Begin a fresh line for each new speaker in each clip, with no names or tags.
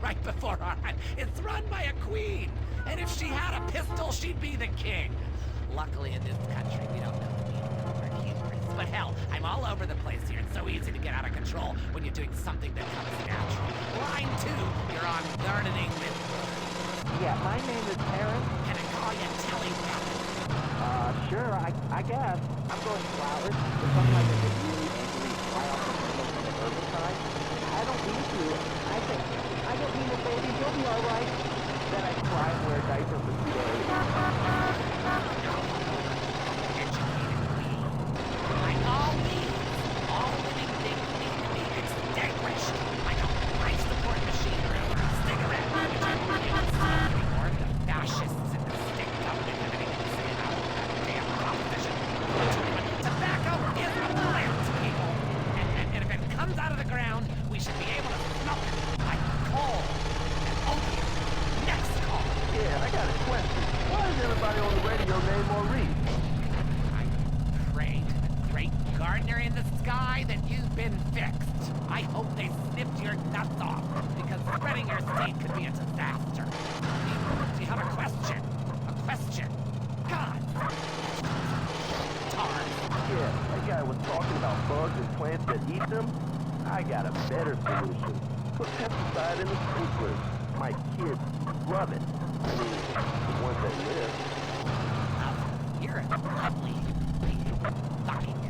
right before our eyes. It's run by a queen. And if she had a pistol, she'd be the king. Luckily, in this country, we don't know the meaning of word humorous. But hell, I'm all over the place here. It's so easy to get out of control when you're doing something that comes natural. Line 2, you're on gardening with...
Yeah, my name is Aaron.
Can I call you Telly Rabbit?
Sure, I guess. I'm growing flowers, but sometimes I get really angry right off the middle of the herbicide. I don't mean to. I don't mean to, baby. You'll be alright. Then I cry and wear a diaper for 2 days.
Like all living things need to be extinguished. Like a life support machine or a cigarette or the fascists in the state government have anything to say about that damn proposition. Tobacco is a plant, people. And if it comes out of the ground, we should be able to smell it like coal and opium. Next call.
Yeah, I got a question. Why is everybody on the radio named Maurice?
I pray to the great gardener in the sky that you've been fixed. I hope they snipped your nuts off, because spreading your seed could be a disaster. Do you have a question? A question? God! Tar.
Yeah, that guy was talking about bugs and plants that eat them. I got a better solution. Put pesticide in the sprinklers. My kids love it. I mean, the ones that live.
You're a lovely, fucking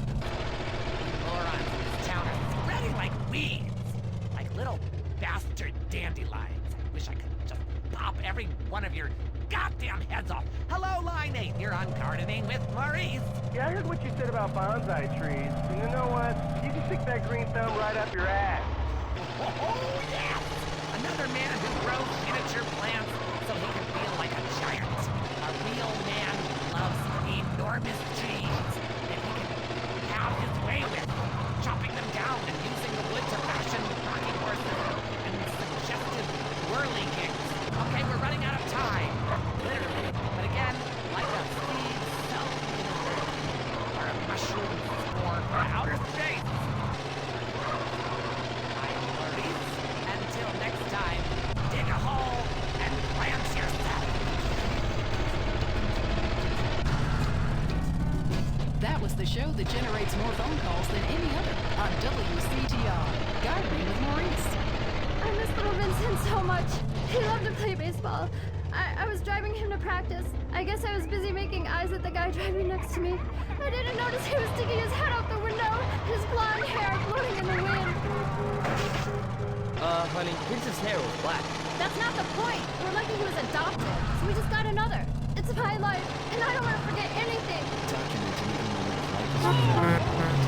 morons in this town are spreading like weeds. Like little bastard dandelions. I wish I could just pop every one of your goddamn heads off. Hello, Line 8. You're on gardening with Maurice.
Yeah, I heard what you said about bonsai trees. And you know what? You can stick that green thumb right up your ass.
Oh, yes! Another man who grows miniature plants so he can feel like a giant. A real man who loves enormous trees that he can have his way with, chopping them down and using the wood to fashion rocking horses and suggestive whirly gigs. Okay, we're running out of time. Literally. But again, like a seed cell or a mushroom spore from outer space. I'm Maurice. Until next time, dig a hole and plant yourself.
That was the show that generates more phone calls than any other on WCTR. Gardening with Maurice.
I miss little Vincent so much. He loved to play baseball. I was driving him to practice. I guess I was busy making eyes at the guy driving next to me. I didn't notice he was sticking his head out the window, his blonde hair floating in the wind.
Honey, Vincent's hair was black.
That's not the point. We're lucky he was adopted, so we just got another. It's my life, and I don't want to forget anything.
Documenting every moment of life is important.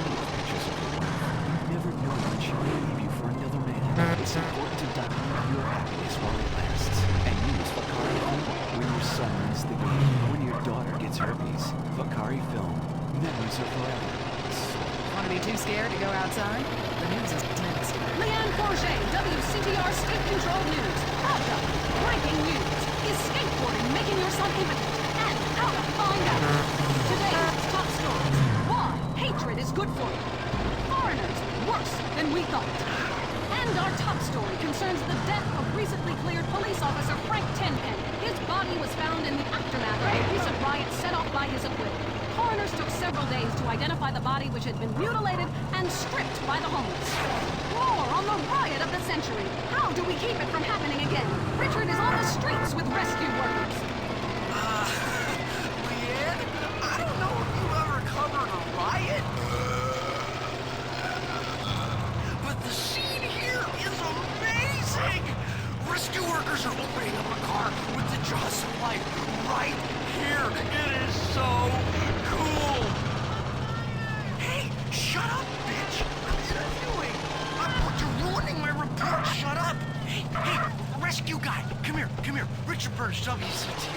Take pictures of your wife. You never know when she may leave you for another man. It's important to document your happiness while it lasts. And use Vakari Film. When your son wins the game, when your daughter gets herpes, Vakari Film. Memories are forever.
Want to be too scared to go outside? The news is next.
Leanne Forget, WCTR State Control News. Welcome. Breaking news. Is skateboarding making your son impotent? And how to find out. Today's top stories. Why hatred is good for you. Foreigners worse than we thought. And our top story concerns the death of recently cleared police officer Frank Tenpen. His body was found in the aftermath of a recent riot set off by his acquittal. Coroners took several days to identify the body, which had been mutilated and stripped by the homeless. More on the riot of the century. How do we keep it from happening again? Richard is on the streets with rescue workers.
Leanne, I don't know if you ever covered a riot, but the scene here is amazing! Rescue workers are opening up a car with the jaws of life right here. It is so cool! Hey, shut up, bitch! What are you doing? You're ruining my report. Shut up! Hey, rescue guy! Come here. Richard Burns, WCT.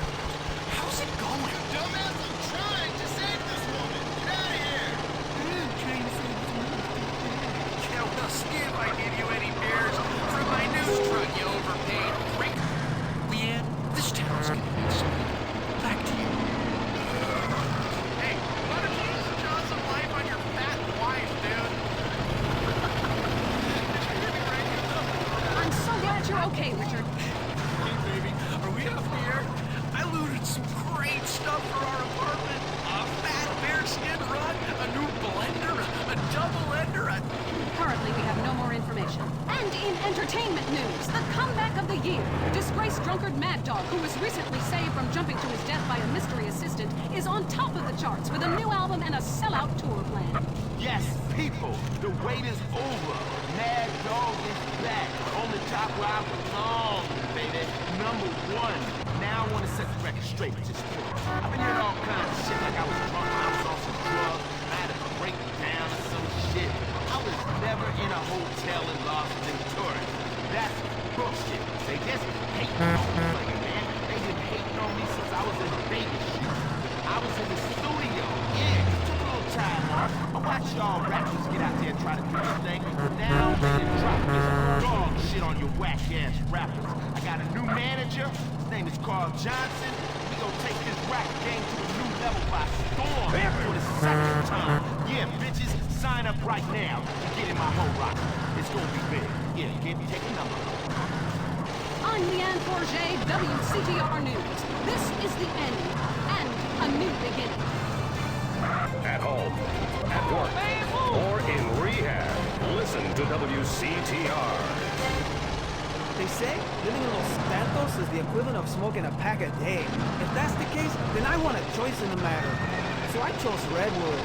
drunkard Mad Dog, who was recently saved from jumping to his death by a mystery assistant, is on top of the charts with a new album and a sellout tour plan.
Yes, people, the wait is over. Mad Dog is back. On the top where I belong, baby. Number one. Now I want to set the record straight with this point. I've been hearing all kinds of shit like I was drunk and I was on some drugs and I had to break down or some shit. I was never in a hotel in Los Ventura. That's bullshit. They just hate on me, man. They've been hating on me since I was in Vegas. I was in the studio. Yeah, took a little time off. I watched y'all rappers get out there and try to do this thing. Now they done drop this dog shit on your whack-ass rappers. I got a new manager. His name is Carl Johnson. We gonna take this rap game to a new level by storm for the second time. Yeah, bitches, sign up right now to get in my whole rock. It's gonna be big. Yeah, take a number.
I'm Leanne Forget, WCTR News. This is the end and a new beginning.
At home, at work, or in rehab, listen to WCTR.
They say living in Los Santos is the equivalent of smoking a pack a day. If that's the case, then I want a choice in the matter. So I chose Redwood.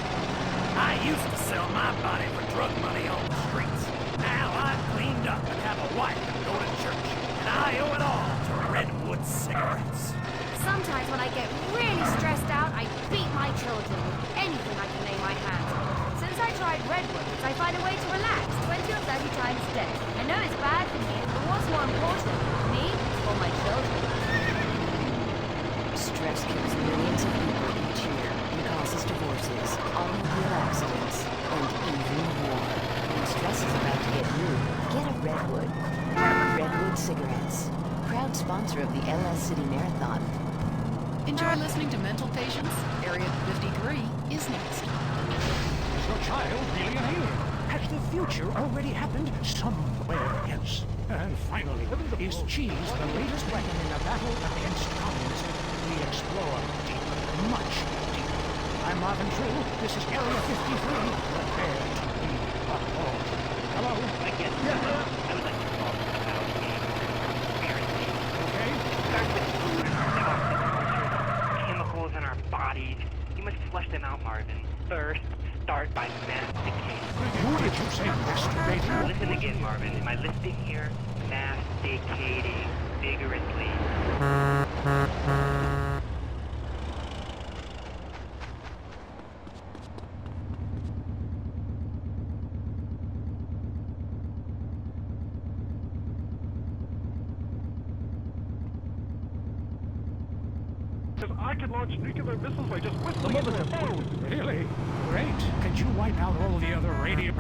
I used to sell my body for drug money on the streets. Now I've cleaned up and have a wife and go to church. And I owe it all to Redwood cigarettes.
Sometimes when I get really stressed out, I beat my children with anything I can lay my hands on. Since I tried Redwoods, I find a way to relax 20 or 30 times a day. I know it's bad for me, but what's more important, me or my children?
Stress kills millions of people each year and causes divorces, automobile accidents, and even war. When stress is about to get you, get a Redwood. Redwood cigarettes. Proud sponsor of the LS City Marathon. Enjoy listening to Mental Patients. Area 53 is next.
Is your child really an alien? Has the future already happened somewhere else? And finally, is cheese the latest weapon in the battle against communism? We explore deeper, much deeper. I'm Marvin True. This is Area 53. Prepare to be appalled. Hello?
I would like to talk about a conspiracy.
Okay.
Starts with food in our culture, chemicals in our bodies. You must flush them out, Marvin. First, start by masticating.
Who did you say masturbating?
Listen again, Marvin. Am I listening here? Masticating vigorously.
I could launch nuclear missiles by just whistling into a phone.
Really? Great. Could you wipe out all the other radio...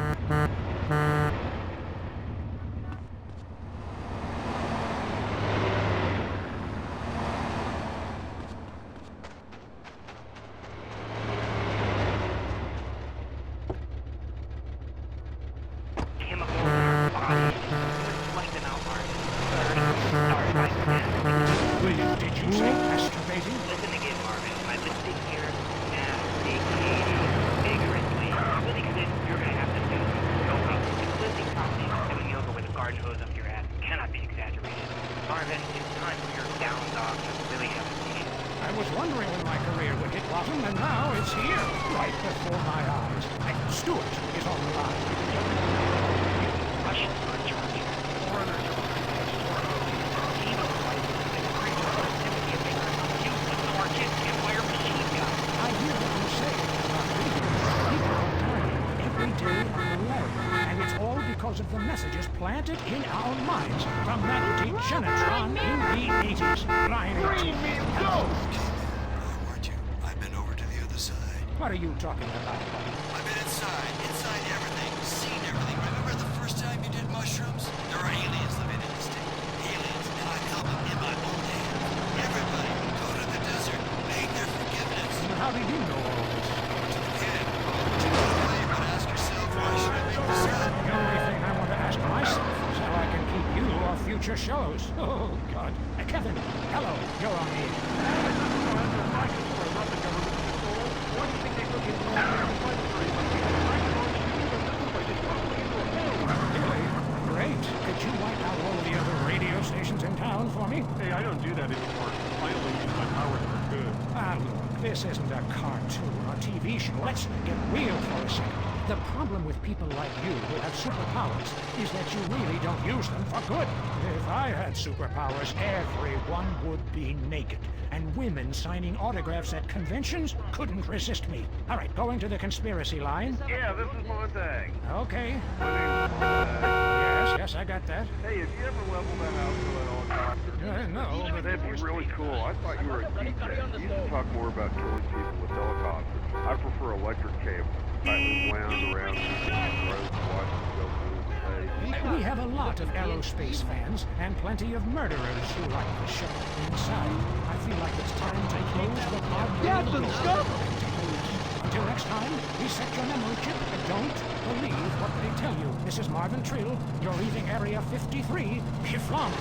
Chemicals in our bodies. You must flush them out, Marvin. First, start by masticating.
Did you say masturbating?
Listen again, Marvin. Am I listening here? Masticating vigorously. Really, because you're going to have to do yoga. Lifting properly, doing yoga with a garden hose up your ass cannot be exaggerated. Marvin, it's time for your down dog to really have a seat.
I was wondering when my career would hit bottom, and now it's here, right before my eyes. Stuart is on the line.
Russians are in charge. Foreigners are behind the store. Team of fighters that create productivity and make us useless so our kids can fire machine guns.
I hear what you say about video. People are dying every day on the web, and it's all because of the messages planted in our minds from that degenitron in the 80s. Line 18. Hello.
Weren't you? I've been over to the other side.
What are you talking about, buddy?
I've been inside everything, seen everything. Remember the first time you did mushrooms? There are aliens living in this thing. Aliens, and I'm helping in my own hand. Everybody, go to the desert, beg their forgiveness.
How did you know all this?
Again, to go away, but ask yourself, why should I make this up?
The only thing I want to ask myself is how I can keep you off future shows. Oh, God. Kevin, hello. You're on the air. Really? Great. Could you wipe out all the other radio stations in town for me?
Hey, I don't
cartoon or TV show. Let's get real for a second. The problem with people like you who have superpowers is that you really don't use them for good. If I had superpowers, everyone would be naked. And women signing autographs at conventions couldn't resist me. All right, going to the conspiracy line.
Yeah, this is my thing.
Okay. Yes, I got that.
Hey, have you ever leveled that house with that on
No, but
That'd be really cool. I thought you were a DJ. You used to talk more about killing people with helicopters. I prefer electric cable. Tightly wound around the roads, watching go through the space.
we have a lot of aerospace fans and plenty of murderers who like the show. Inside, I feel like it's time to close the pod.
Captain Scott!
Until next time, reset your memory chip and don't believe what they tell you. This is Marvin Trill. You're leaving Area 53. Kiflam.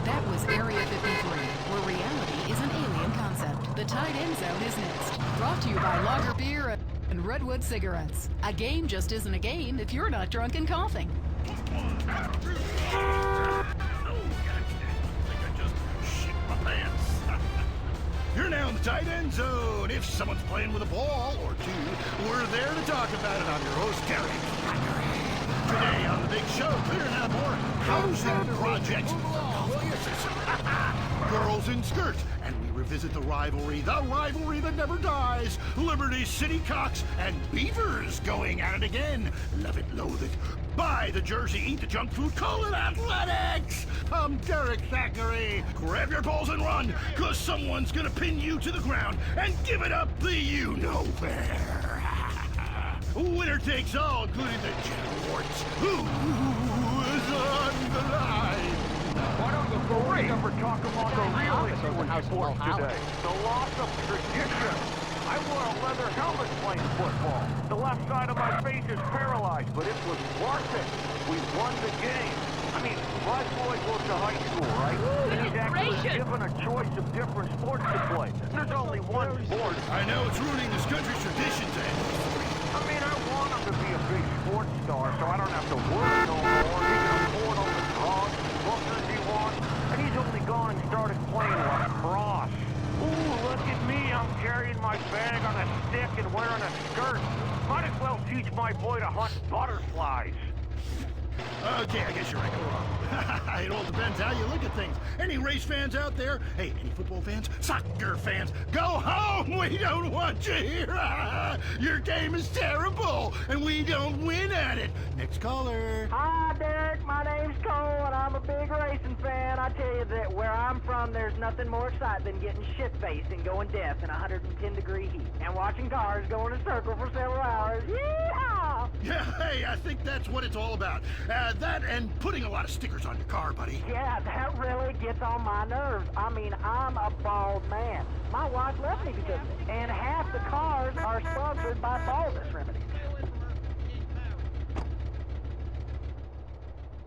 That was Area 53, where reality is an alien concept. The Tight End Zone is next. Brought to you by Lager Beer and Redwood Cigarettes. A game just isn't a game if you're not drunk and coughing.
You're now in the tight end zone. If someone's playing with a ball or two, we're there to talk about it. I'm your host, Derek. Today on the big show, clearing out more housing projects. Girls in skirts, and we revisit the rivalry that never dies. Liberty City Cocks and Beavers going at it again. Love it, loathe it. Buy the jersey, eat the junk food, call it athletics. I'm Derek Thackeray. Grab your balls and run, cause someone's gonna pin you to the ground and give it up the you-know-where. Winner takes all, including the General Warts. Who is on the line?
Why don't you go right over talk about the real issue in sports today? The loss of tradition. I wore a leather helmet playing football. The left side of my face is paralyzed, but it was worth it. We won the game. I mean, my boy goes to high school, right? And he's actually given a choice of different sports to play. There's only one sport.
I know it's ruining this country's traditions,
I mean, I want him to be a big sports star, so I don't have to worry no more. He can afford all the drugs and hookers he wants, and he's only gone and started playing lacrosse. Ooh, look at me. I'm carrying my bag on a stick and wearing a skirt. Might as well teach my boy to hunt butterflies.
Okay, I guess you're right. Go wrong. It all depends how you look at things. Any race fans out there? Hey, any football fans? Soccer fans? Go home! We don't want you here! Your game is terrible, and we don't win at it. Next caller.
Hi, Derek. My name's Cole, and I'm a big racing fan. I tell you that where I'm from, there's nothing more exciting than getting shit-faced and going deaf in 110-degree heat and watching cars go in a circle for several hours. Yeehaw!
Yeah, hey, I think that's what it's all about. That and putting a lot of stickers on your car, buddy.
Yeah, that really gets on my nerves. I mean, I'm a bald man. My wife left me because of it. And half the cars are sponsored by bald